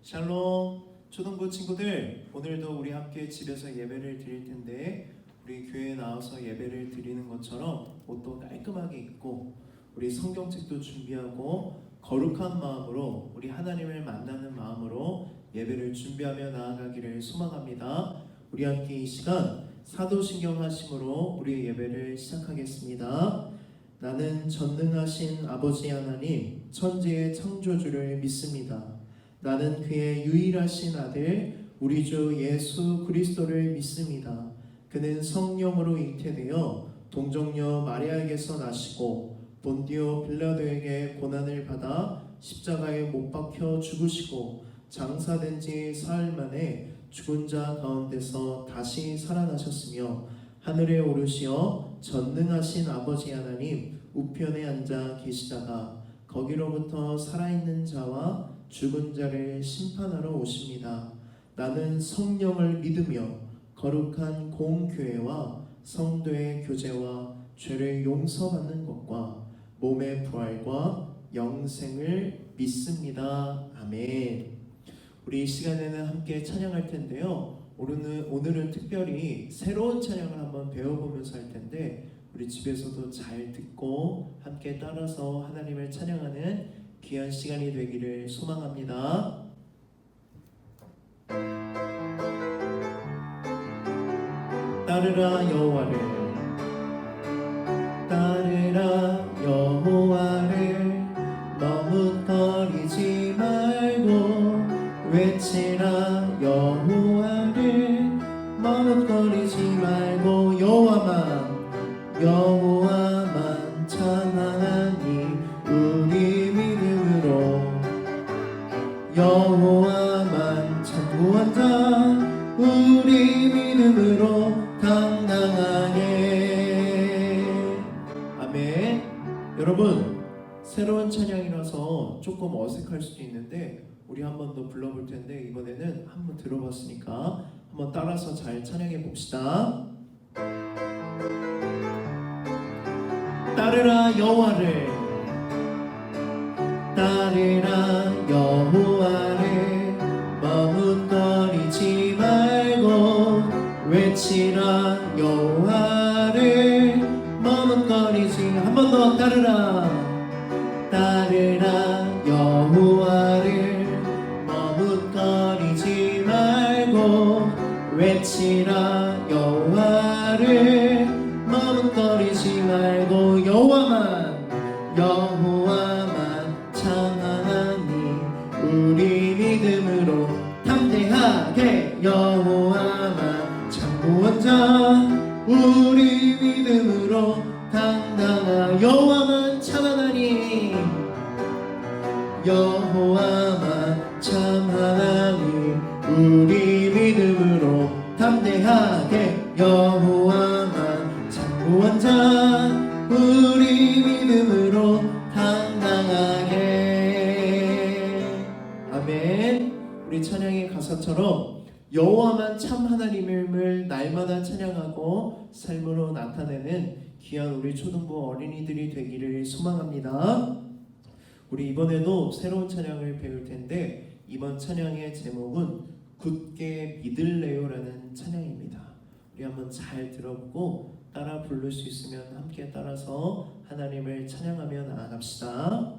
샬롬 초등부 친구들, 오늘도 우리 함께 집에서 예배를 드릴 텐데 우리 교회에 나와서 예배를 드리는 것처럼 옷도 깔끔하게 입고 우리 성경책도 준비하고 거룩한 마음으로 우리 하나님을 만나는 마음으로 예배를 준비하며 나아가기를 소망합니다. 우리 함께 이 시간 사도신경 하심으로 우리 예배를 시작하겠습니다. 나는 전능하신 아버지 하나님 천지의 창조주를 믿습니다. 나는 그의 유일하신 아들 우리 주 예수 그리스도를 믿습니다. 그는 성령으로 잉태되어 동정녀 마리아에게서 나시고 본디오 빌라도에게 고난을 받아 십자가에 못 박혀 죽으시고 장사된 지 사흘 만에 죽은 자 가운데서 다시 살아나셨으며 하늘에 오르시어 전능하신 아버지 하나님 우편에 앉아 계시다가 거기로부터 살아있는 자와 죽은 자를 심판하러 오십니다. 나는 성령을 믿으며 거룩한 공교회와 성도의 교제와 죄를 용서받는 것과 몸의 부활과 영생을 믿습니다. 아멘. 우리 이 시간에는 함께 찬양할 텐데요. 오늘은 특별히 새로운 찬양을 한번 배워보면서 할 텐데 우리 집에서도 잘 듣고 함께 따라서 하나님을 찬양하는 귀한 시간이 되기를 소망합니다. 따르라 여호와를, 따르라 여호와를, 머뭇거리지 말고 외치라 여호와를, 머뭇거리지 말고 여호와만 찬양하니 우리 믿음으로 여호와만 참고한 자 우리 믿음으로 당당하게. 아멘. 여러분, 새로운 찬양이라서 조금 어색할 수도 있는데 우리 한 번 더 불러볼 텐데 이번에는 한 번 들어봤으니까 한번 따라서 잘 찬양해 봅시다. 따르라 여호와를, 따르라 여호와를, 머뭇거리지 말고 외치라 여호와를, 머뭇거리지. 한 번 더 따르라, 따르라 여호와를, 머뭇거리지 말고 외치라 여호와를, 머뭇거리지 말고 여호와만 찬양하니 우리 믿음으로 담대하게 여호와만 참고한 자 우리 믿음으로 당당하. 여호와만 찬양하니 여호와만 찬양하니 우리 믿음으로 담대하게 여호와만 참고한 자 우리 믿음으로 당당하게. 아멘. 우리 찬양의 가사처럼 여호와만 참 하나님임을 날마다 찬양하고 삶으로 나타내는 귀한 우리 초등부 어린이들이 되기를 소망합니다. 우리 이번에도 새로운 찬양을 배울 텐데 이번 찬양의 제목은 굳게 믿을래요라는 찬양입니다. 우리 한번 잘 들어보고 따라 부를 수 있으면 함께 따라서 하나님을 찬양하며 나아갑시다.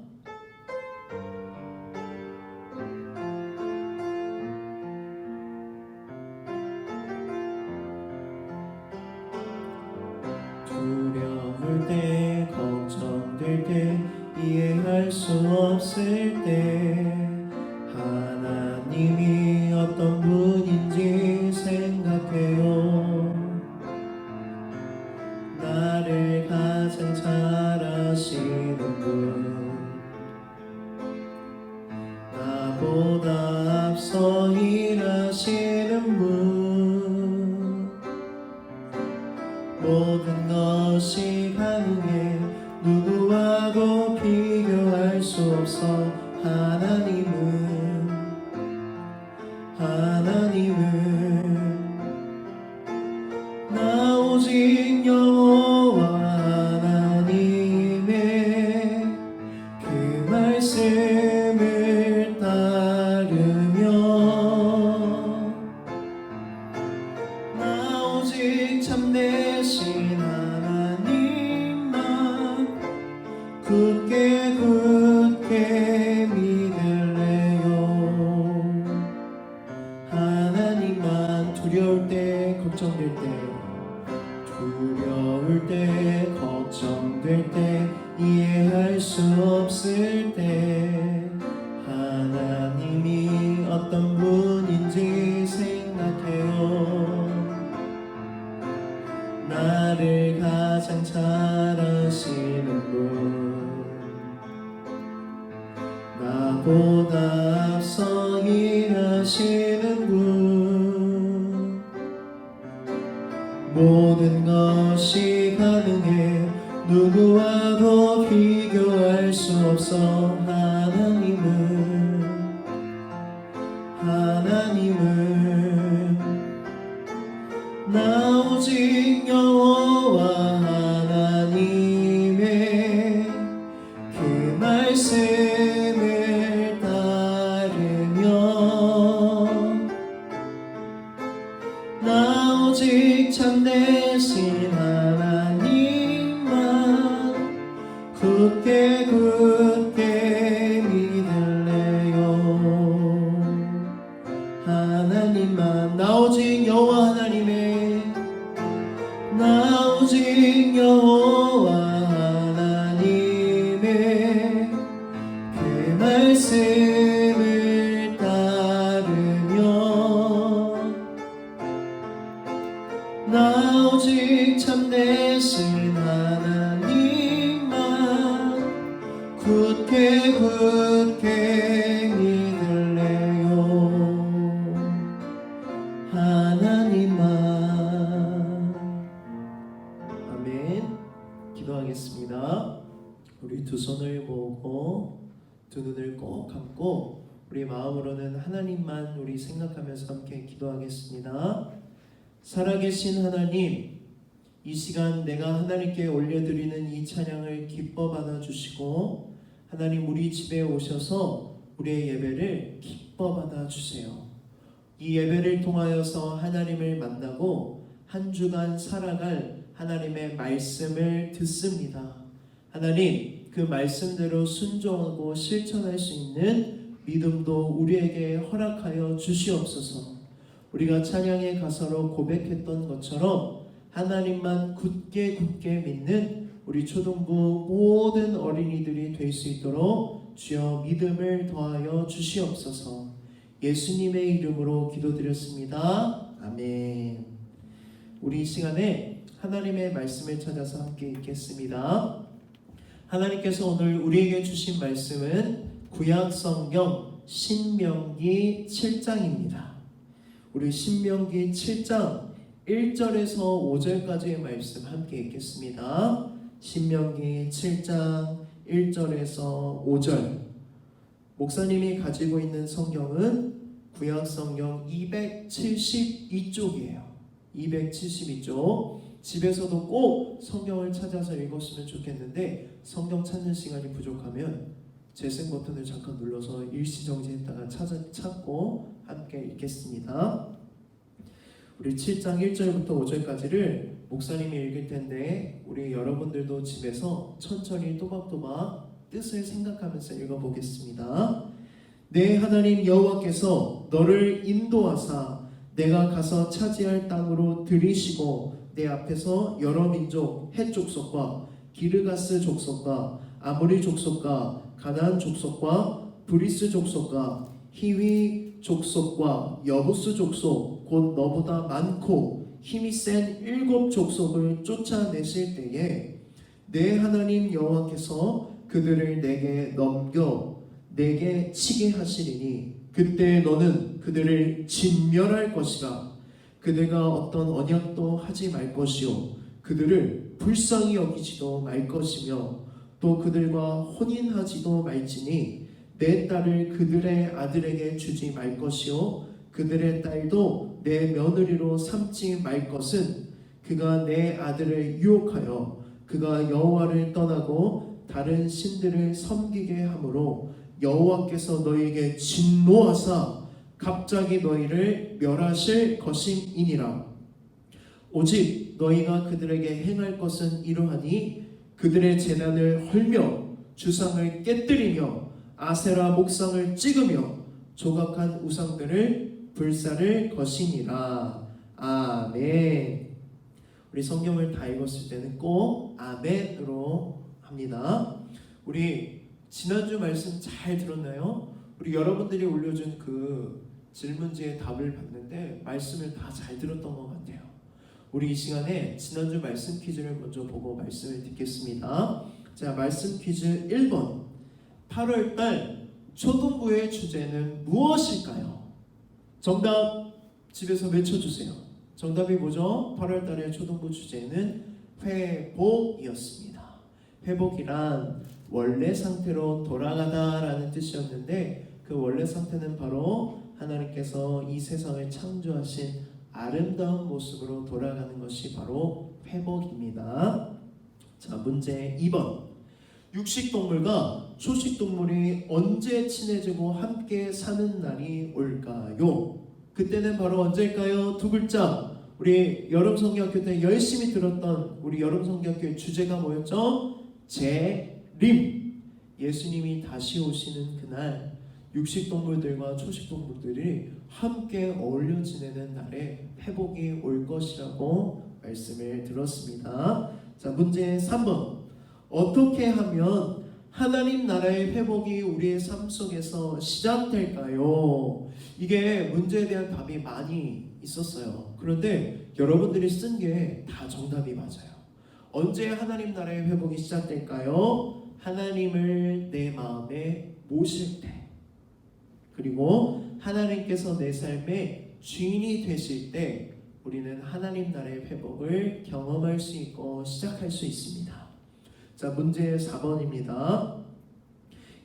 두려울 때, 걱정될 때, 이해할 수 없을 때 하나님이 어떤 분인지 생각해요. 나를 가장 잘 아시는 분, 나보다 앞서 일하시는 분, 모든 것이 가능해 누구와도 비교할 수 없어. 하나님은 나 오직 여호와 하나님의 그 말씀을 따르며 있을 때 하나님이 어떤 분인지 생각해요. 나를 가장 잘 아시는 분, 나보다 앞서 일하시는 분, 모든 것이 가능해 누구와도 비교할 수 없어. 하나님은 나 오직 여호와 하나님의 그 말씀을 따르며 나 오직 참되신 하나님만 굳게 믿을래요. 하나님만, 나 오직 여호와 하나님의, 나 오직 여호와 하나님의 그 말씀을 따르며 나 오직 참되신 하나님만 굳게 믿을래요. 하나님만. 아멘. 기도하겠습니다. 우리 두 손을 모으고 두 눈을 꼭 감고 우리 마음으로는 하나님만 우리 생각하면서 함께 기도하겠습니다. 살아계신 하나님, 이 시간 내가 하나님께 올려드리는 이 찬양을 기뻐 받아주시고 하나님 우리 집에 오셔서 우리의 예배를 기뻐 받아주세요. 이 예배를 통하여서 하나님을 만나고 한 주간 살아갈 하나님의 말씀을 듣습니다. 하나님, 그 말씀대로 순종하고 실천할 수 있는 믿음도 우리에게 허락하여 주시옵소서. 우리가 찬양의 가사로 고백했던 것처럼 하나님만 굳게 믿는 우리 초등부 모든 어린이들이 될 수 있도록 주여 믿음을 더하여 주시옵소서. 예수님의 이름으로 기도드렸습니다. 아멘. 우리 이 시간에 하나님의 말씀을 찾아서 함께 읽겠습니다. 하나님께서 오늘 우리에게 주신 말씀은 구약성경 신명기 7장입니다. 우리 신명기 7장 1절에서 5절까지의 말씀 함께 읽겠습니다. 신명기 7장 1절에서 5절. 목사님이 가지고 있는 성경은 구약성경 272쪽이에요. 272쪽. 집에서도 꼭 성경을 찾아서 읽었으면 좋겠는데 성경 찾는 시간이 부족하면 재생 버튼을 잠깐 눌러서 일시정지했다가 찾고 함께 읽겠습니다. 우리 7장 1절부터 5절까지를 목사님이 읽을 텐데 우리 여러분들도 집에서 천천히 또박또박 뜻을 생각하면서 읽어보겠습니다. 내 하나님 여호와께서 너를 인도하사 내가 가서 차지할 땅으로 들이시고 내 앞에서 여러 민족 헷 족속과 기르가스 족속과 아모리 족속과 가나안 족속과 브리스 족속과 히위 족속과 여부스 족속 곧 너보다 많고 힘이 센 7 족속을 쫓아내실 때에 내 하나님 여호와께서 그들을 내게 넘겨 내게 치게 하시리니 그때 너는 그들을 진멸할 것이라. 그들과 어떤 언약도 하지 말 것이요 그들을 불쌍히 여기지도 말 것이며 또 그들과 혼인하지도 말지니 내 딸을 그들의 아들에게 주지 말 것이요 그들의 딸도 내 며느리로 삼지 말 것은 그가 내 아들을 유혹하여 그가 여호와를 떠나고 다른 신들을 섬기게 하므로 여호와께서 너희에게 진노하사 갑자기 너희를 멸하실 것임이니라. 오직 너희가 그들에게 행할 것은 이러하니 그들의 제단을 헐며 주상을 깨뜨리며 아세라 목상을 찍으며 조각한 우상들을 불사를 것이니라. 아멘. 우리 성경을 다 읽었을 때는 꼭 아멘으로 합니다. 우리 지난주 말씀 잘 들었나요? 우리 여러분들이 올려준 그 질문지에 답을 봤는데 말씀을 다 잘 들었던 것 같아요. 우리 이 시간에 지난주 말씀 퀴즈를 먼저 보고 말씀을 듣겠습니다. 자, 말씀 퀴즈 1번. 8월달 초등부의 주제는 무엇일까요? 정답 집에서 외쳐주세요. 정답이 뭐죠? 8월달의 초등부 주제는 회복이었습니다. 회복이란 원래 상태로 돌아가다라는 뜻이었는데 그 원래 상태는 바로 하나님께서 이 세상을 창조하신 아름다운 모습으로 돌아가는 것이 바로 회복입니다. 자, 문제 2번. 육식동물과 초식동물이 언제 친해지고 함께 사는 날이 올까요? 그때는 바로 언제일까요? 두 글자. 우리 여름성경학교 때 열심히 들었던 우리 여름성경학교의 주제가 뭐였죠? 재림. 예수님이 다시 오시는 그날 육식동물들과 초식동물들이 함께 어울려 지내는 날에 회복이 올 것이라고 말씀을 들었습니다. 자, 문제 3번. 어떻게 하면 하나님 나라의 회복이 우리의 삶 속에서 시작될까요? 이게 문제에 대한 답이 많이 있었어요. 그런데 여러분들이 쓴 게 다 정답이 맞아요. 언제 하나님 나라의 회복이 시작될까요? 하나님을 내 마음에 모실 때, 그리고 하나님께서 내 삶의 주인이 되실 때 우리는 하나님 나라의 회복을 경험할 수 있고 시작할 수 있습니다. 자, 문제 4번입니다.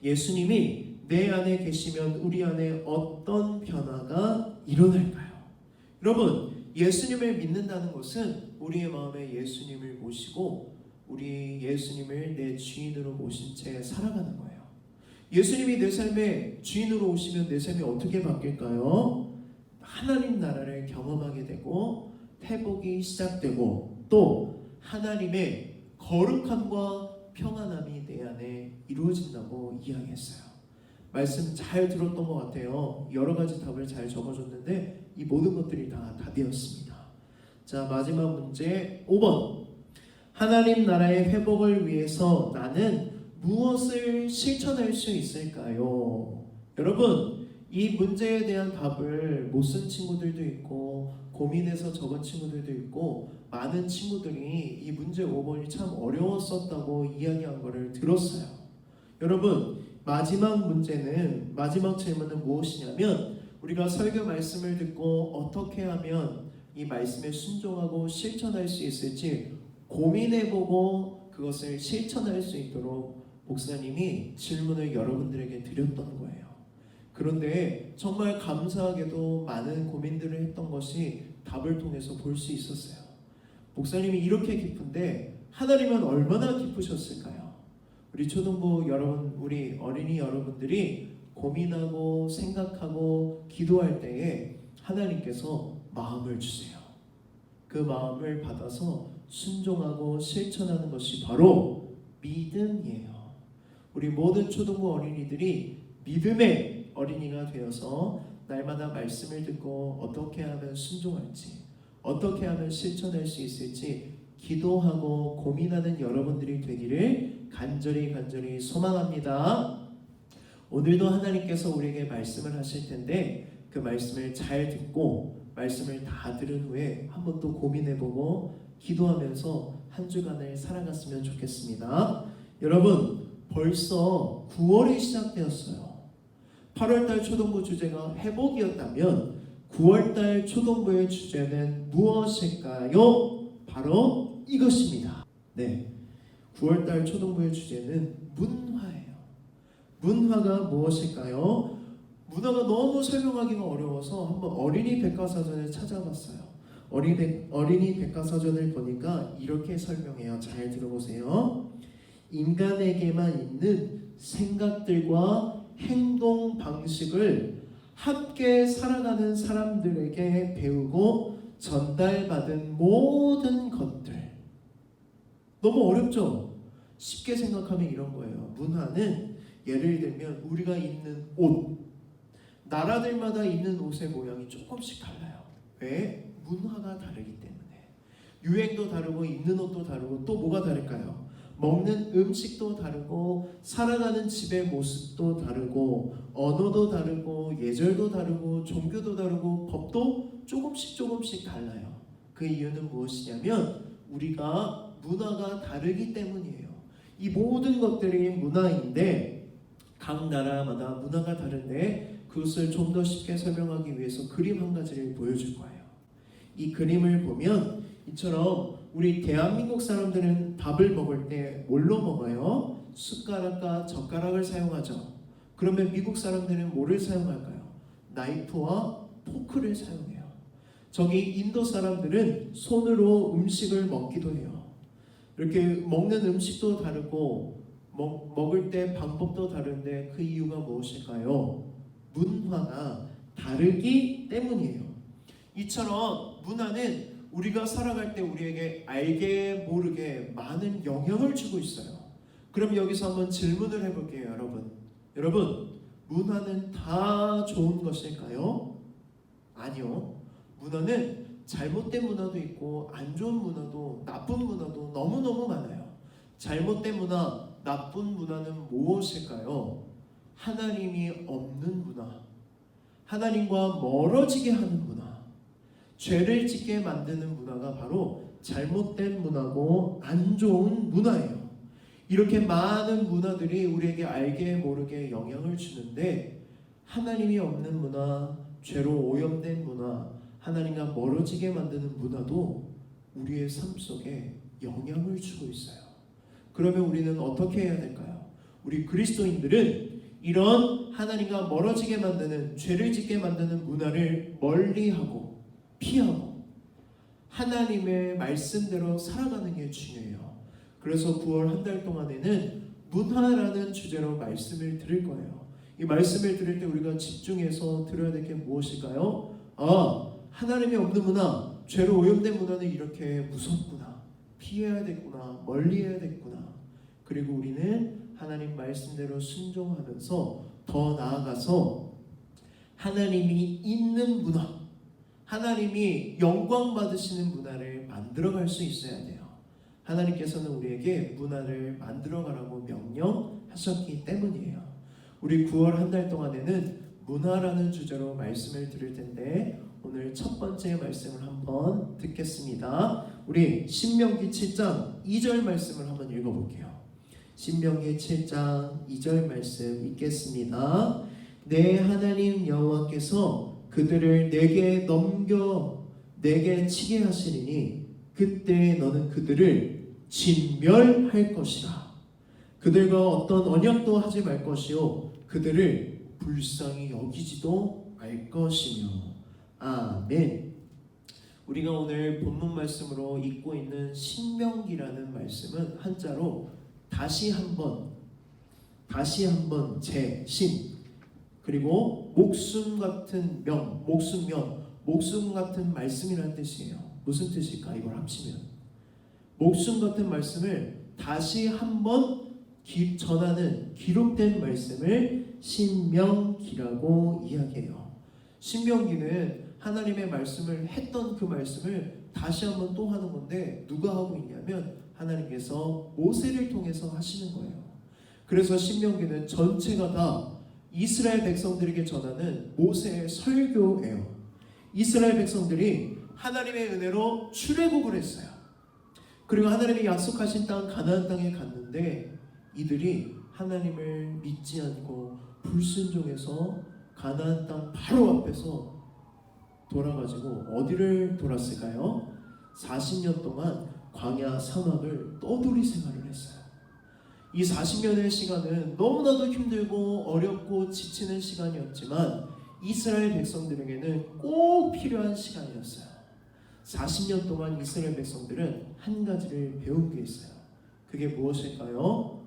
예수님이 내 안에 계시면 우리 안에 어떤 변화가 일어날까요? 여러분, 예수님을 믿는다는 것은 우리의 마음에 예수님을 모시고 우리 예수님을 내 주인으로 모신 채 살아가는 거예요. 예수님이 내 삶의 주인으로 오시면 내 삶이 어떻게 바뀔까요? 하나님 나라를 경험하게 되고 회복이 시작되고 또 하나님의 거룩함과 평안함이 내 안에 이루어진다고 이야기했어요. 말씀 잘 들었던 것 같아요. 여러 가지 답을 잘 적어줬는데 이 모든 것들이 다 답이었습니다. 자, 마지막 문제 5번. 하나님 나라의 회복을 위해서 나는 무엇을 실천할 수 있을까요? 여러분, 이 문제에 대한 답을 못 쓴 친구들도 있고 고민해서 적은 친구들도 있고 많은 친구들이 이 문제 5번이 참 어려웠었다고 이야기한 거를 들었어요. 여러분, 마지막 질문은 무엇이냐면 우리가 설교 말씀을 듣고 어떻게 하면 이 말씀에 순종하고 실천할 수 있을지 고민해보고 그것을 실천할 수 있도록 목사님이 질문을 여러분들에게 드렸던 거예요. 그런데 정말 감사하게도 많은 고민들을 했던 것이 답을 통해서 볼 수 있었어요. 목사님이 이렇게 깊은데 하나님은 얼마나 깊으셨을까요? 우리 초등부 여러분, 우리 어린이 여러분들이 고민하고 생각하고 기도할 때에 하나님께서 마음을 주세요. 그 마음을 받아서 순종하고 실천하는 것이 바로 믿음이에요. 우리 모든 초등부 어린이들이 믿음의 어린이가 되어서 날마다 말씀을 듣고 어떻게 하면 순종할지, 어떻게 하면 실천할 수 있을지 기도하고 고민하는 여러분들이 되기를 간절히 소망합니다. 오늘도 하나님께서 우리에게 말씀을 하실 텐데 그 말씀을 잘 듣고 말씀을 다 들은 후에 한 번 또 고민해보고 기도하면서 한 주간을 살아갔으면 좋겠습니다. 여러분, 벌써 9월이 시작되었어요. 8월달 초등부 주제가 회복이었다면 9월달 초등부의 주제는 무엇일까요? 바로 이것입니다. 네, 9월달 초등부의 주제는 문화예요. 문화가 무엇일까요? 문화가 너무 설명하기가 어려워서 한번 어린이 백과사전을 찾아봤어요. 어린이 백과사전을 보니까 이렇게 설명해요. 잘 들어보세요. 인간에게만 있는 생각들과 행동 방식을 함께 살아가는 사람들에게 배우고 전달받은 모든 것들. 너무 어렵죠? 쉽게 생각하면 이런 거예요. 문화는 예를 들면 우리가 입는 옷, 나라들마다 입는 옷의 모양이 조금씩 달라요. 왜? 문화가 다르기 때문에. 유행도 다르고 입는 옷도 다르고 또 뭐가 다를까요? 먹는 음식도 다르고 살아가는 집의 모습도 다르고 언어도 다르고 예절도 다르고 종교도 다르고 법도 조금씩 달라요. 그 이유는 무엇이냐면 우리가 문화가 다르기 때문이에요. 이 모든 것들이 문화인데 각 나라마다 문화가 다른데 그것을 좀 더 쉽게 설명하기 위해서 그림 한 가지를 보여줄 거예요. 이 그림을 보면 이처럼 우리 대한민국 사람들은 밥을 먹을 때 뭘로 먹어요? 숟가락과 젓가락을 사용하죠. 그러면 미국 사람들은 뭐를 사용할까요? 나이프와 포크를 사용해요. 저기 인도 사람들은 손으로 음식을 먹기도 해요. 이렇게 먹는 음식도 다르고 먹을 때 방법도 다른데 그 이유가 무엇일까요? 문화가 다르기 때문이에요. 이처럼 문화는 우리가 살아갈 때 우리에게 알게 모르게 많은 영향을 주고 있어요. 그럼 여기서 한번 질문을 해볼게요, 여러분, 문화는 다 좋은 것일까요? 아니요. 문화는 잘못된 문화도 있고 안 좋은 문화도 나쁜 문화도 너무너무 많아요. 잘못된 문화, 나쁜 문화는 무엇일까요? 하나님이 없는 문화, 하나님과 멀어지게 하는 문화, 죄를 짓게 만드는 문화가 바로 잘못된 문화고 안 좋은 문화예요. 이렇게 많은 문화들이 우리에게 알게 모르게 영향을 주는데 하나님이 없는 문화, 죄로 오염된 문화, 하나님과 멀어지게 만드는 문화도 우리의 삶 속에 영향을 주고 있어요. 그러면 우리는 어떻게 해야 될까요? 우리 그리스도인들은 이런 하나님과 멀어지게 만드는, 죄를 짓게 만드는 문화를 멀리하고 피하고 하나님의 말씀대로 살아가는 게 중요해요. 그래서 9월 한 달 동안에는 문화라는 주제로 말씀을 드릴 거예요. 이 말씀을 들을 때 우리가 집중해서 들어야 될 게 무엇일까요? 하나님이 없는 문화, 죄로 오염된 문화는 이렇게 무섭구나, 피해야 되구나, 멀리해야 되구나. 그리고 우리는 하나님 말씀대로 순종하면서 더 나아가서 하나님이 있는 문화, 하나님이 영광 받으시는 문화를 만들어갈 수 있어야 돼요. 하나님께서는 우리에게 문화를 만들어가라고 명령하셨기 때문이에요. 우리 9월 한 달 동안에는 문화라는 주제로 말씀을 들을 텐데 오늘 첫 번째 말씀을 한번 듣겠습니다. 우리 신명기 7장 2절 말씀을 한번 읽어볼게요. 신명기 7장 2절 말씀 읽겠습니다. 내 하나님 여호와께서 그들을 내게 치게 하시리니 그때 너는 그들을 진멸할 것이라. 그들과 어떤 언약도 하지 말 것이요 그들을 불쌍히 여기지도 말 것이며. 아멘. 우리가 오늘 본문 말씀으로 읽고 있는 신명기라는 말씀은 한자로 다시 한번 재신, 그리고 목숨 같은 목숨 같은 말씀이라는 뜻이에요. 무슨 뜻일까? 이걸 합치면 목숨 같은 말씀을 다시 한번 전하는 기록된 말씀을 신명기라고 이야기해요. 신명기는 하나님의 말씀을 했던 그 말씀을 다시 한번 또 하는 건데 누가 하고 있냐면 하나님께서 모세를 통해서 하시는 거예요. 그래서 신명기는 전체가 다 이스라엘 백성들에게 전하는 모세의 설교예요. 이스라엘 백성들이 하나님의 은혜로 출애굽을 했어요. 그리고 하나님이 약속하신 땅 가나안 땅에 갔는데 이들이 하나님을 믿지 않고 불순종해서 가나안 땅 바로 앞에서 돌아가지고 어디를 돌았을까요? 40년 동안 광야 사막을 떠돌이 생활을 했어요. 이 40년의 시간은 너무나도 힘들고 어렵고 지치는 시간이었지만 이스라엘 백성들에게는 꼭 필요한 시간이었어요. 40년 동안 이스라엘 백성들은 한 가지를 배운 게 있어요. 그게 무엇일까요?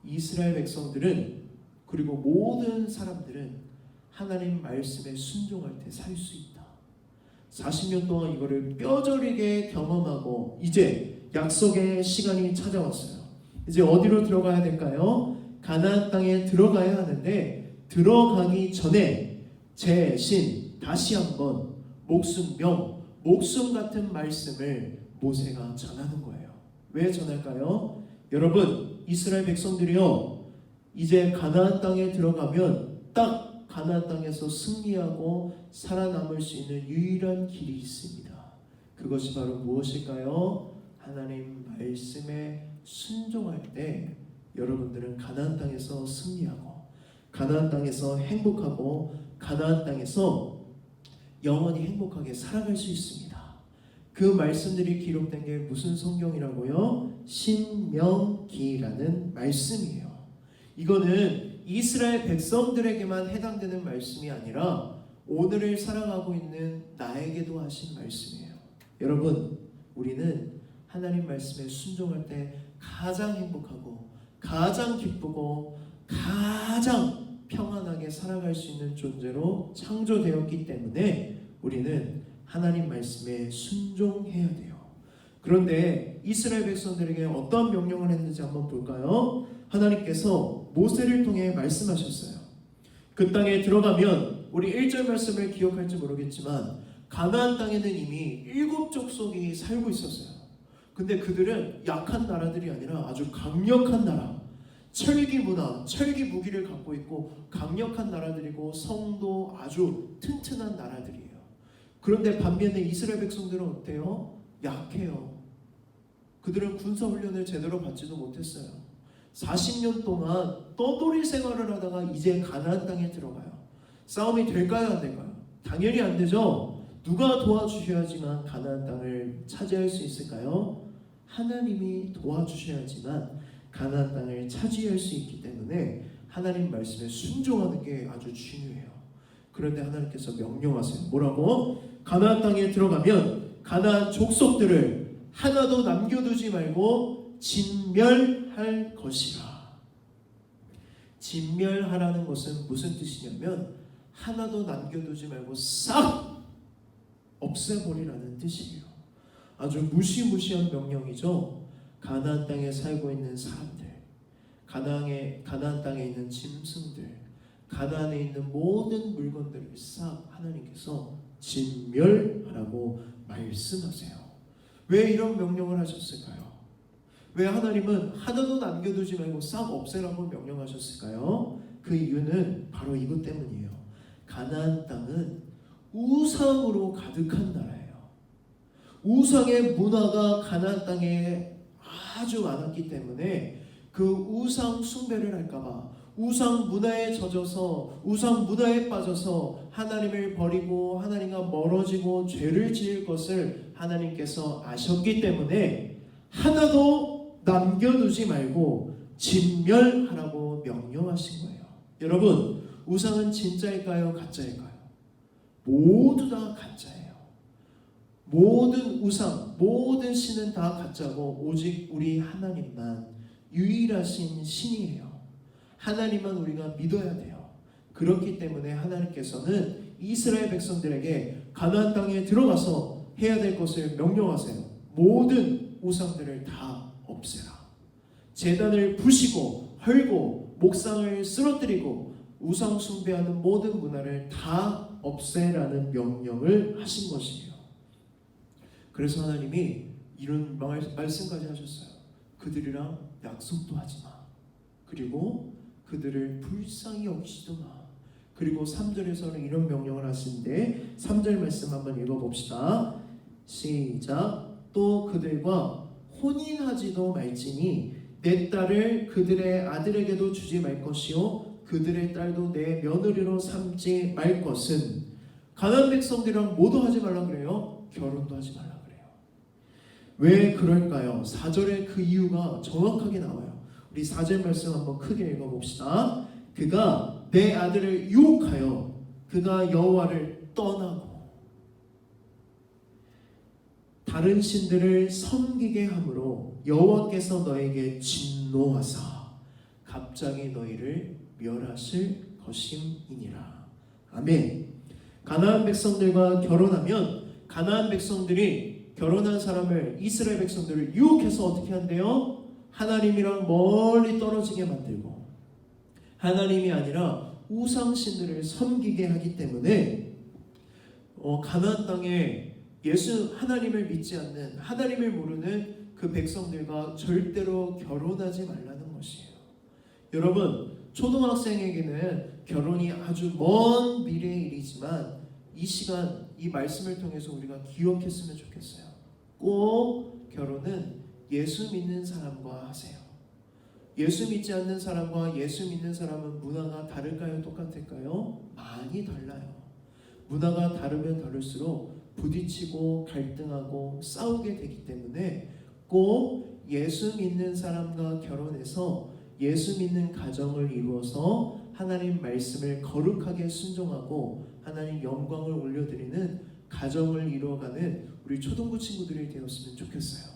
이스라엘 백성들은, 그리고 모든 사람들은 하나님 말씀에 순종할 때 살 수 있다. 40년 동안 이거를 뼈저리게 경험하고 이제 약속의 시간이 찾아왔어요. 이제 어디로 들어가야 될까요? 가나안 땅에 들어가야 하는데 들어가기 전에 재신, 다시 한번 목숨 같은 말씀을 모세가 전하는 거예요. 왜 전할까요? 여러분, 이스라엘 백성들이요, 이제 가나안 땅에 들어가면 딱 가나안 땅에서 승리하고 살아남을 수 있는 유일한 길이 있습니다. 그것이 바로 무엇일까요? 하나님 말씀에 순종할 때 여러분들은 가나안 땅에서 승리하고 가나안 땅에서 행복하고 가나안 땅에서 영원히 행복하게 살아갈 수 있습니다. 그 말씀들이 기록된 게 무슨 성경이라고요? 신명기라는 말씀이에요. 이거는 이스라엘 백성들에게만 해당되는 말씀이 아니라 오늘을 살아가고 있는 나에게도 하신 말씀이에요. 여러분, 우리는 하나님 말씀에 순종할 때 가장 행복하고 가장 기쁘고 가장 평안하게 살아갈 수 있는 존재로 창조되었기 때문에 우리는 하나님 말씀에 순종해야 돼요. 그런데 이스라엘 백성들에게 어떤 명령을 했는지 한번 볼까요? 하나님께서 모세를 통해 말씀하셨어요. 그 땅에 들어가면 우리 1절 말씀을 기억할지 모르겠지만 가나안 땅에는 이미 7 족속이 살고 있었어요. 근데 그들은 약한 나라들이 아니라 아주 강력한 나라, 철기 문화, 철기 무기를 갖고 있고 강력한 나라들이고 성도 아주 튼튼한 나라들이에요. 그런데 반면에 이스라엘 백성들은 어때요? 약해요. 그들은 군사훈련을 제대로 받지도 못했어요. 40년 동안 떠돌이 생활을 하다가 이제 가나안 땅에 들어가요. 싸움이 될까요? 안 될까요? 당연히 안 되죠. 누가 도와주셔야지만 가나안 땅을 차지할 수 있을까요? 하나님이 도와주셔야지만 가나안 땅을 차지할 수 있기 때문에 하나님 말씀에 순종하는 게 아주 중요해요. 그런데 하나님께서 명령하세요. 뭐라고? 가나안 땅에 들어가면 가나안 족속들을 하나도 남겨두지 말고 진멸할 것이라. 진멸하라는 것은 무슨 뜻이냐면 하나도 남겨두지 말고 싹 없애버리라는 뜻이에요. 아주 무시무시한 명령이죠. 가나안 땅에 살고 있는 사람들, 가나안 땅에 있는 짐승들, 가나안에 있는 모든 물건들을 싹 하나님께서 진멸하라고 말씀하세요. 왜 이런 명령을 하셨을까요? 왜 하나님은 하나도 남겨두지 말고 싹 없애라고 명령하셨을까요? 그 이유는 바로 이것 때문이에요. 가나안 땅은 우상으로 가득한 나라예요. 우상의 문화가 가나안 땅에 아주 많았기 때문에 그 우상 숭배를 할까봐 우상 문화에 젖어서 우상 문화에 빠져서 하나님을 버리고 하나님과 멀어지고 죄를 지을 것을 하나님께서 아셨기 때문에 하나도 남겨두지 말고 진멸하라고 명령하신 거예요. 여러분, 우상은 진짜일까요? 가짜일까요? 모두 다 가짜예요. 모든 우상, 모든 신은 다 가짜고 오직 우리 하나님만 유일하신 신이에요. 하나님만 우리가 믿어야 돼요. 그렇기 때문에 하나님께서는 이스라엘 백성들에게 가나안 땅에 들어가서 해야 될 것을 명령하세요. 모든 우상들을 다 없애라. 제단을 부시고 헐고 목상을 쓰러뜨리고 우상 숭배하는 모든 문화를 다 없애라는 명령을 하신 것이에요. 그래서 하나님이 이런 말씀까지 하셨어요. 그들이랑 약속도 하지 마. 그리고 그들을 불쌍히 여기지도 마. 그리고 3절에서는 이런 명령을 하시는데 3절 말씀 한번 읽어봅시다. 시작. 또 그들과 혼인하지도 말지니 내 딸을 그들의 아들에게도 주지 말 것이요 그들의 딸도 내 며느리로 삼지 말 것은. 가나안 백성들이랑 뭐도 하지 말라 그래요? 결혼도 하지 말라 그래요. 왜 그럴까요? 4절에 그 이유가 정확하게 나와요. 우리 4절 말씀 한번 크게 읽어봅시다. 그가 내 아들을 유혹하여 그가 여호와를 떠나고 다른 신들을 섬기게 함으로 여호와께서 너에게 진노하사 갑자기 너희를 멸하실 것임이니라. 아멘. 가나안 백성들과 결혼하면 가나안 백성들이 결혼한 사람을 이스라엘 백성들을 유혹해서 어떻게 한대요? 하나님이랑 멀리 떨어지게 만들고 하나님이 아니라 우상신들을 섬기게 하기 때문에 가나안 땅에 예수 하나님을 믿지 않는 하나님을 모르는 그 그 백성들과 절대로 결혼하지 말라는 것이에요. 여러분, 초등학생에게는 결혼이 아주 먼 미래의 일이지만 이 시간, 이 말씀을 통해서 우리가 기억했으면 좋겠어요. 꼭 결혼은 예수 믿는 사람과 하세요. 예수 믿지 않는 사람과 예수 믿는 사람은 문화가 다를까요? 똑같을까요? 많이 달라요. 문화가 다르면 다를수록 부딪히고 갈등하고 싸우게 되기 때문에 꼭 예수 믿는 사람과 결혼해서 예수 믿는 가정을 이루어서 하나님 말씀을 거룩하게 순종하고 하나님 영광을 올려드리는 가정을 이루어가는 우리 초등부 친구들이 되었으면 좋겠어요.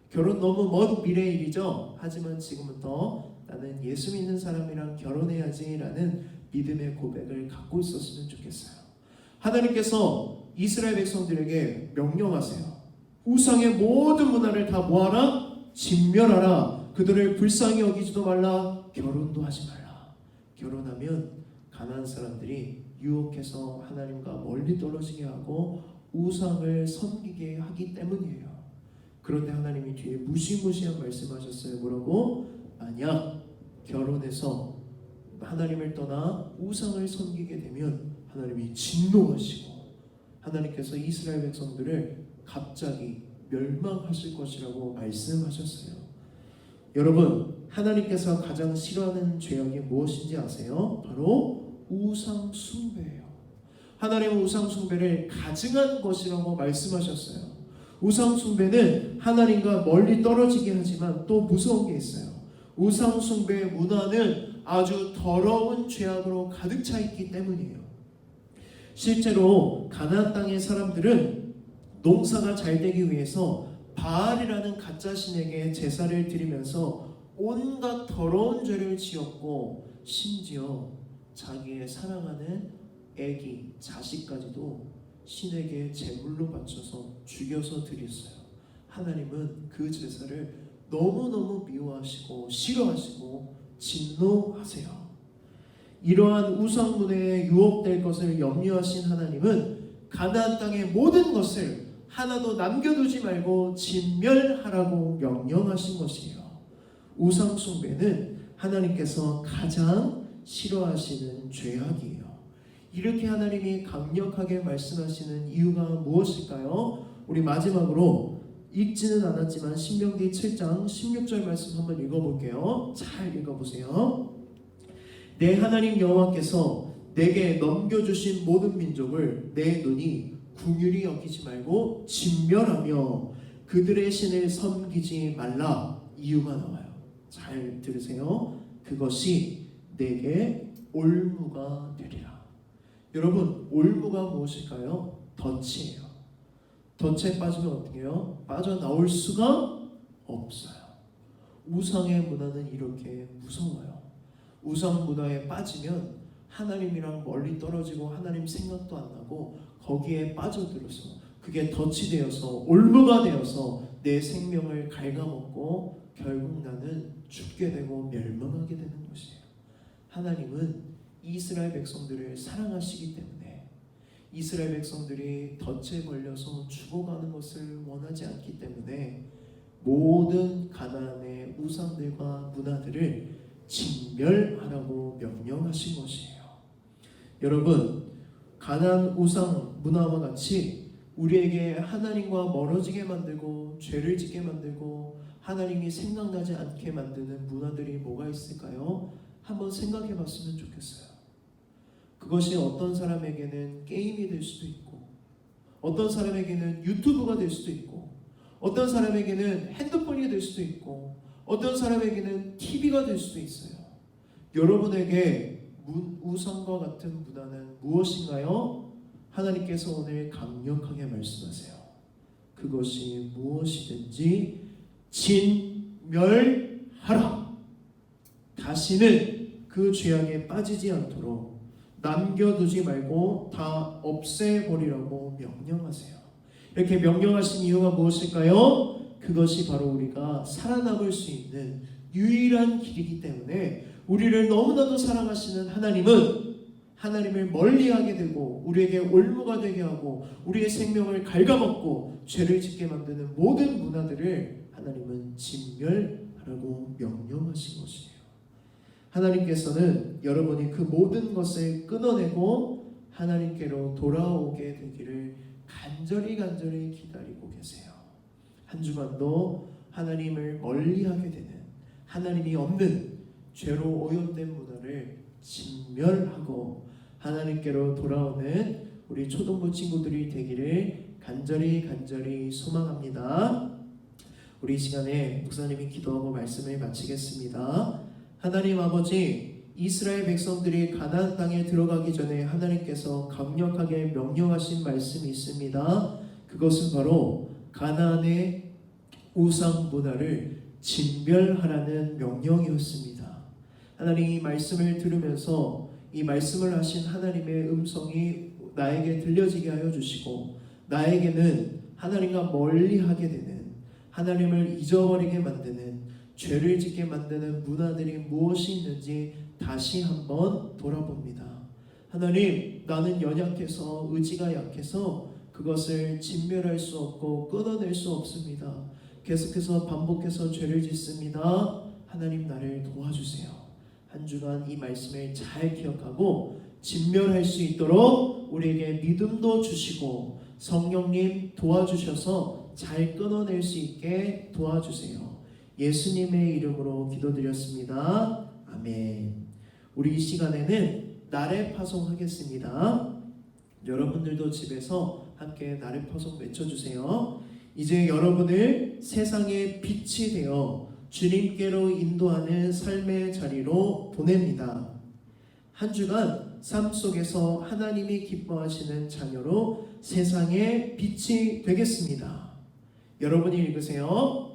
결혼 너무 먼 미래의 일이죠. 하지만 지금부터 나는 예수 믿는 사람이랑 결혼해야지라는 믿음의 고백을 갖고 있었으면 좋겠어요. 하나님께서 이스라엘 백성들에게 명령하세요. 우상의 모든 문화를 다 뭐하라? 진멸하라. 그들을 불쌍히 여기지도 말라. 결혼도 하지 말라. 결혼하면 가나안 사람들이 유혹해서 하나님과 멀리 떨어지게 하고 우상을 섬기게 하기 때문이에요. 그런데 하나님이 뒤에 무시무시한 말씀하셨어요. 뭐라고? 만약 결혼해서 하나님을 떠나 우상을 섬기게 되면 하나님이 진노하시고 하나님께서 이스라엘 백성들을 갑자기 멸망하실 것이라고 말씀하셨어요. 여러분, 하나님께서 가장 싫어하는 죄악이 무엇인지 아세요? 바로 우상 숭배예요. 하나님은 우상 숭배를 가증한 것이라고 말씀하셨어요. 우상 숭배는 하나님과 멀리 떨어지게 하지만 또 무서운 게 있어요. 우상 숭배의 문화는 아주 더러운 죄악으로 가득 차 있기 때문이에요. 실제로 가나안 땅의 사람들은 농사가 잘 되기 위해서 바알이라는 가짜 신에게 제사를 드리면서 온갖 더러운 죄를 지었고 심지어 자기의 사랑하는 아기, 자식까지도 신에게 제물로 바쳐서 죽여서 드렸어요. 하나님은 그 제사를 너무너무 미워하시고 싫어하시고 진노하세요. 이러한 우상 문화에 유혹될 것을 염려하신 하나님은 가나안 땅의 모든 것을 하나도 남겨두지 말고 진멸하라고 명령하신 것이에요. 우상 숭배는 하나님께서 가장 싫어하시는 죄악이에요. 이렇게 하나님이 강력하게 말씀하시는 이유가 무엇일까요? 우리 마지막으로 읽지는 않았지만 신명기 7장 16절 말씀 한번 읽어볼게요. 잘 읽어보세요. 내 하나님 여호와께서 내게 넘겨주신 모든 민족을 내 눈이 긍휼히 여기지 말고 진멸하며 그들의 신을 섬기지 말라. 이유가 나와요. 잘 들으세요. 그것이 내게 올무가 되리라. 여러분, 올무가 무엇일까요? 덫이에요. 덫에 빠지면 어떻게 해요? 빠져나올 수가 없어요. 우상의 문화는 이렇게 무서워요. 우상 문화에 빠지면 하나님이랑 멀리 떨어지고 하나님 생각도 안 나고 거기에 빠져들어서 그게 덫이 되어서 올무가 되어서 내 생명을 갉아먹고 결국 나는 죽게 되고 멸망하게 되는 것이에요. 하나님은 이스라엘 백성들을 사랑하시기 때문에 이스라엘 백성들이 덫에 걸려서 죽어가는 것을 원하지 않기 때문에 모든 가나안의 우상들과 문화들을 진멸하라고 명령하신 것이에요. 여러분, 가나안 우상 문화와 같이 우리에게 하나님과 멀어지게 만들고 죄를 짓게 만들고 하나님이 생각나지 않게 만드는 문화들이 뭐가 있을까요? 한번 생각해 봤으면 좋겠어요. 그것이 어떤 사람에게는 게임이 될 수도 있고 어떤 사람에게는 유튜브가 될 수도 있고 어떤 사람에게는 핸드폰이 될 수도 있고 어떤 사람에게는 TV가 될 수도 있어요. 여러분에게 우상과 같은 문화는 무엇인가요? 하나님께서 오늘 강력하게 말씀하세요. 그것이 무엇이든지 진멸하라. 다시는 그 죄악에 빠지지 않도록 남겨두지 말고 다 없애버리라고 명령하세요. 이렇게 명령하신 이유가 무엇일까요? 그것이 바로 우리가 살아남을 수 있는 유일한 길이기 때문에 우리를 너무나도 사랑하시는 하나님은 하나님을 멀리하게 되고 우리에게 올무가 되게 하고 우리의 생명을 갉아먹고 죄를 짓게 만드는 모든 문화들을 하나님은 진멸하라고 명령하신 것이에요. 하나님께서는 여러분이 그 모든 것을 끊어내고 하나님께로 돌아오게 되기를 간절히 기다리고 계세요. 한 주간도 하나님을 멀리하게 되는, 하나님이 없는 죄로 오염된 문화를 진멸하고 하나님께로 돌아오는 우리 초등부 친구들이 되기를 간절히 소망합니다. 우리 이 시간에 목사님이 기도하고 말씀을 마치겠습니다. 하나님 아버지, 이스라엘 백성들이 가나안 땅에 들어가기 전에 하나님께서 강력하게 명령하신 말씀이 있습니다. 그것은 바로 가나안의 우상 문화를 진멸하라는 명령이었습니다. 하나님, 이 말씀을 들으면서 이 말씀을 하신 하나님의 음성이 나에게 들려지게 하여 주시고, 나에게는 하나님과 멀리하게 되는, 하나님을 잊어버리게 만드는, 죄를 짓게 만드는 문화들이 무엇이 있는지 다시 한번 돌아봅니다. 하나님, 나는 연약해서, 의지가 약해서 그것을 진멸할 수 없고 끊어낼 수 없습니다. 계속해서 반복해서 죄를 짓습니다. 하나님, 나를 도와주세요. 한 주간 이 말씀을 잘 기억하고 진멸할 수 있도록 우리에게 믿음도 주시고 성령님 도와주셔서 잘 끊어낼 수 있게 도와주세요. 예수님의 이름으로 기도드렸습니다. 아멘. 우리 이 시간에는 나래 파송하겠습니다. 여러분들도 집에서 함께 나래 파송 외쳐주세요. 이제 여러분을 세상의 빛이 되어 주님께로 인도하는 삶의 자리로 보냅니다. 한 주간 삶 속에서 하나님이 기뻐하시는 자녀로 세상의 빛이 되겠습니다. 여러분이 읽으세요.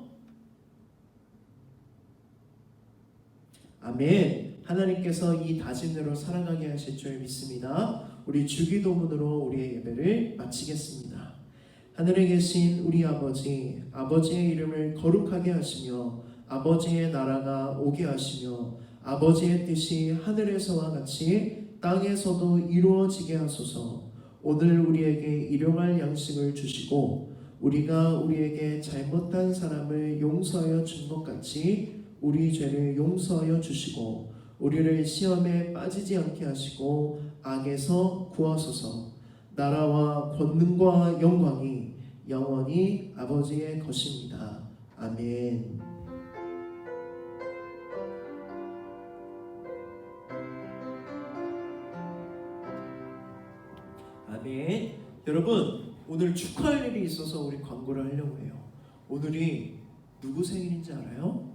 아멘. 하나님께서 이 다짐대로 살아가게 하실 줄 믿습니다. 우리 주기도문으로 우리의 예배를 마치겠습니다. 하늘에 계신 우리 아버지, 아버지의 이름을 거룩하게 하시며 아버지의 나라가 오게 하시며 아버지의 뜻이 하늘에서와 같이 땅에서도 이루어지게 하소서. 오늘 우리에게 일용할 양식을 주시고 우리가 우리에게 잘못한 사람을 용서하여 준 것 같이 우리 죄를 용서하여 주시고 우리를 시험에 빠지지 않게 하시고 악에서 구하소서. 나라와 권능과 영광이 영원히 아버지의 것입니다. 아멘. 아멘. 여러분, 오늘 축하할 일이 있어서 우리 광고를 하려고 해요. 오늘이 누구 생일인지 알아요?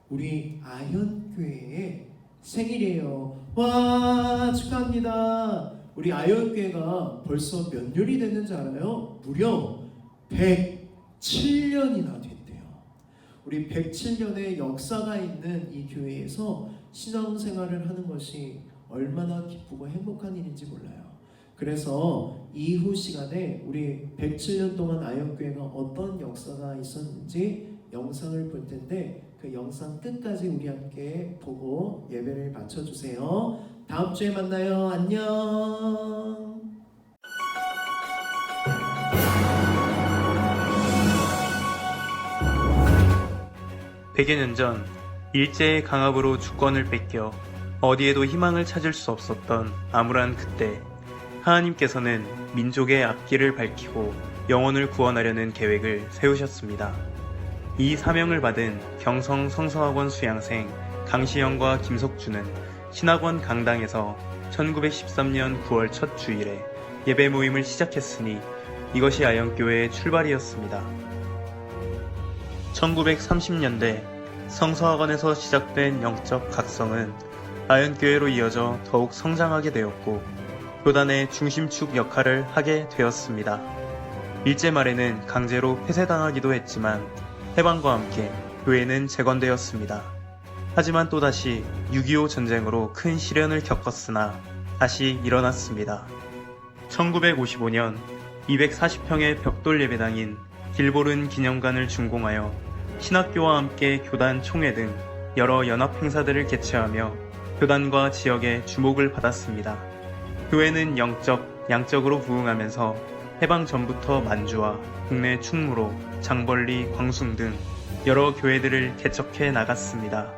우리 아현교회의 생일이에요. 와, 축하합니다. 우리 아현교회가 벌써 몇 년이 됐는지 알아요? 무려 107년이나 됐대요. 우리 107년의 역사가 있는 이 교회에서 신앙생활을 하는 것이 얼마나 기쁘고 행복한 일인지 몰라요. 그래서 이후 시간에 우리 107년 동안 아현교회가 어떤 역사가 있었는지 영상을 볼 텐데 그 영상 끝까지 우리 함께 보고 예배를 마쳐주세요. 다음 주에 만나요. 안녕. 백여 년 전 일제의 강압으로 주권을 뺏겨 어디에도 희망을 찾을 수 없었던 암울한 그때 하나님께서는 민족의 앞길을 밝히고 영혼을 구원하려는 계획을 세우셨습니다. 이 사명을 받은 경성 성서학원 수양생 강시영과 김석주는 신학원 강당에서 1913년 9월 첫 주일에 예배 모임을 시작했으니 이것이 아현교회의 출발이었습니다. 1930년대 성서학원에서 시작된 영적 각성은 아현교회로 이어져 더욱 성장하게 되었고 교단의 중심축 역할을 하게 되었습니다. 일제 말에는 강제로 폐쇄당하기도 했지만 해방과 함께 교회는 재건되었습니다. 하지만 또다시 6.25 전쟁으로 큰 시련을 겪었으나 다시 일어났습니다. 1955년 240평의 벽돌 예배당인 길보른 기념관을 준공하여 신학교와 함께 교단 총회 등 여러 연합 행사들을 개최하며 교단과 지역의 주목을 받았습니다. 교회는 영적, 양적으로 부흥하면서 해방 전부터 만주와 국내 충무로, 장벌리, 광숭 등 여러 교회들을 개척해 나갔습니다.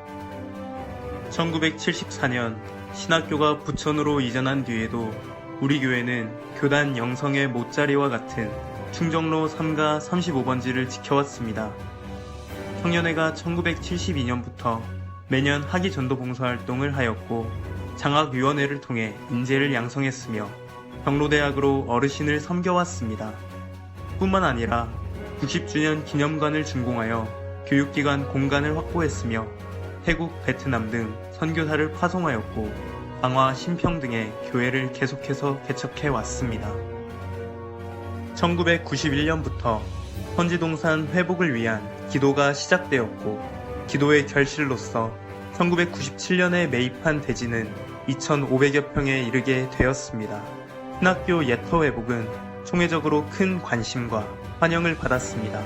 1974년 신학교가 부천으로 이전한 뒤에도 우리 교회는 교단 영성의 못자리와 같은 충정로 3가 35번지를 지켜왔습니다. 청년회가 1972년부터 매년 학위 전도 봉사 활동을 하였고 장학위원회를 통해 인재를 양성했으며 경로대학으로 어르신을 섬겨왔습니다. 뿐만 아니라 90주년 기념관을 준공하여 교육기관 공간을 확보했으며 태국, 베트남 등 선교사를 파송하였고 방화, 신평 등의 교회를 계속해서 개척해 왔습니다. 1991년부터 선지동산 회복을 위한 기도가 시작되었고 기도의 결실로서 1997년에 매입한 대지는 2,500여 평에 이르게 되었습니다. 신학교 예터 회복은 총회적으로 큰 관심과 환영을 받았습니다.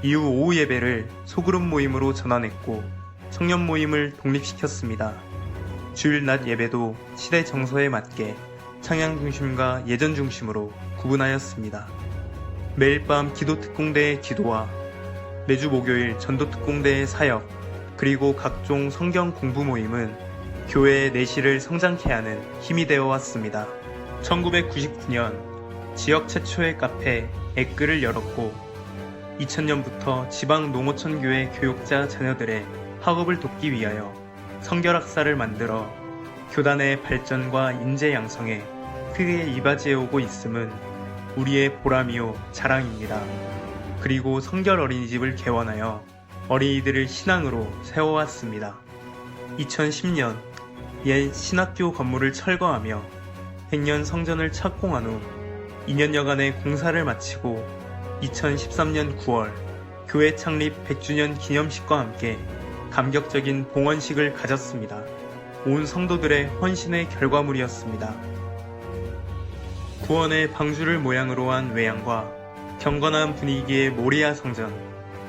이후 오후 예배를 소그룹 모임으로 전환했고 청년 모임을 독립시켰습니다. 주일 낮 예배도 시대 정서에 맞게 창양 중심과 예전 중심으로 구분하였습니다. 매일 밤 기도 특공대의 기도와 매주 목요일 전도 특공대의 사역, 그리고 각종 성경 공부 모임은 교회의 내실을 성장케 하는 힘이 되어 왔습니다. 1999년 지역 최초의 카페 액글을 열었고 2000년부터 지방 농어촌 교회 교육자 자녀들의 학업을 돕기 위하여 성결학사를 만들어 교단의 발전과 인재 양성에 크게 이바지해 오고 있음은 우리의 보람이요 자랑입니다. 그리고 성결 어린이집을 개원하여 어린이들을 신앙으로 세워왔습니다. 2010년 옛 신학교 건물을 철거하며 백년 성전을 착공한 후 2년여간의 공사를 마치고 2013년 9월 교회 창립 100주년 기념식과 함께 감격적인 봉헌식을 가졌습니다. 온 성도들의 헌신의 결과물이었습니다. 구원의 방주를 모양으로 한 외양과 경건한 분위기의 모리아 성전,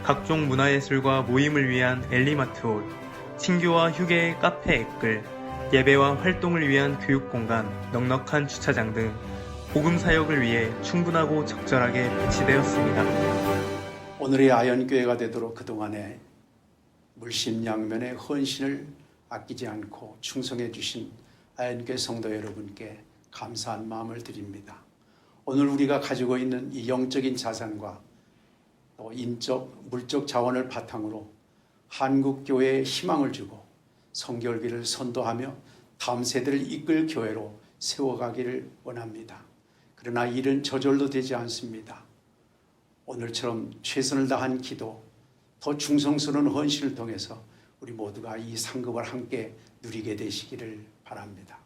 각종 문화예술과 모임을 위한 엘리마트홀, 친교와 휴게의 카페 액글, 예배와 활동을 위한 교육공간, 넉넉한 주차장 등 복음사역을 위해 충분하고 적절하게 배치되었습니다. 오늘의 아현교회가 되도록 그동안에 물심양면의 헌신을 아끼지 않고 충성해 주신 아현교회 성도 여러분께 감사한 마음을 드립니다. 오늘 우리가 가지고 있는 이 영적인 자산과 또 인적, 물적 자원을 바탕으로 한국교회에 희망을 주고 성결기를 선도하며 다음 세대를 이끌 교회로 세워가기를 원합니다. 그러나 일은 저절로 되지 않습니다. 오늘처럼 최선을 다한 기도, 더 충성스러운 헌신을 통해서 우리 모두가 이 상급을 함께 누리게 되시기를 바랍니다.